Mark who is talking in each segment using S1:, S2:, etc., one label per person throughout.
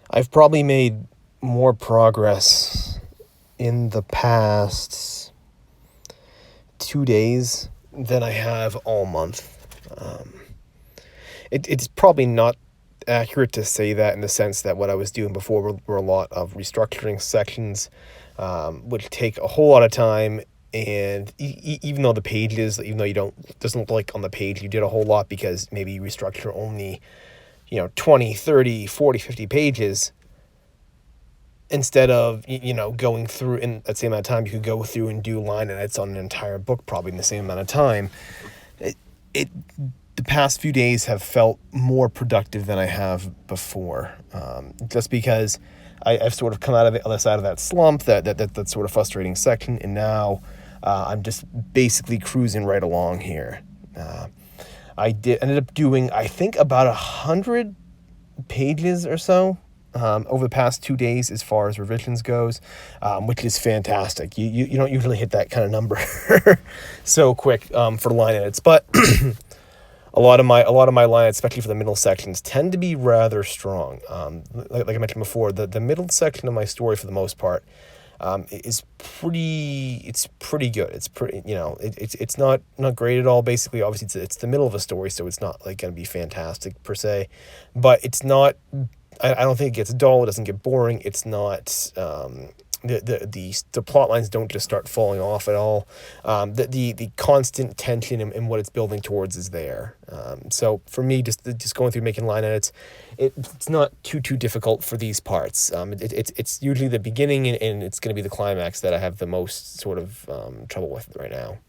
S1: I've probably made more progress in the past 2 days than I have all month. Um, it's probably not accurate to say that in the sense that what I was doing before were a lot of restructuring sections, which take a whole lot of time. And even though the pages, even though you don't, doesn't look like on the page you did a whole lot because maybe you restructure only, 20, 30, 40, 50 pages, instead of, going through in that same amount of time, you could go through and do line edits on an entire book probably in the same amount of time. It the past few days have felt more productive than I have before, just because I've sort of come out of the other side of that slump, that sort of frustrating section, and now I'm just basically cruising right along here. Ended up doing, I think, about 100 pages or so over the past 2 days as far as revisions goes, which is fantastic. You don't usually hit that kind of number so quick for line edits, but a lot of my line edits, especially for the middle sections, tend to be rather strong. Like I mentioned before, the middle section of my story, for the most part, is pretty good. It's pretty, it's not great at all. Basically, obviously, it's the middle of a story, so it's not like going to be fantastic per se, but it's not. I don't think it gets dull. It doesn't get boring. It's not. The plot lines don't just start falling off at all. The constant tension and what it's building towards is there. So for me, just going through making line edits, it's not too difficult for these parts. It's usually the beginning, and it's going to be the climax that I have the most sort of trouble with right now.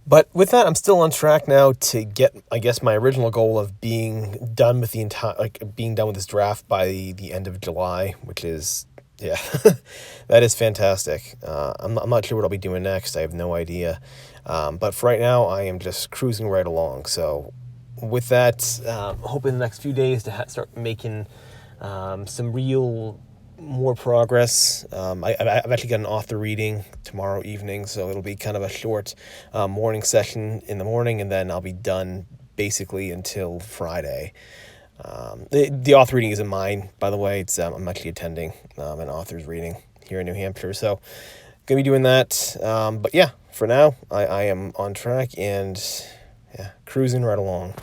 S1: But with that, I'm still on track now to get, I guess, my original goal of being done with being done with this draft by the end of July, which is, yeah, that is fantastic. I'm not sure what I'll be doing next. I have no idea. But for right now, I am just cruising right along. So with that, hoping the next few days to start making some real more progress. I've actually got an author reading tomorrow evening, so it'll be kind of a short morning session in the morning, and then I'll be done basically until Friday. The author reading isn't mine, by the way. It's I'm actually attending an author's reading here in New Hampshire, so gonna be doing that. But yeah, for now, I am on track and, yeah, cruising right along.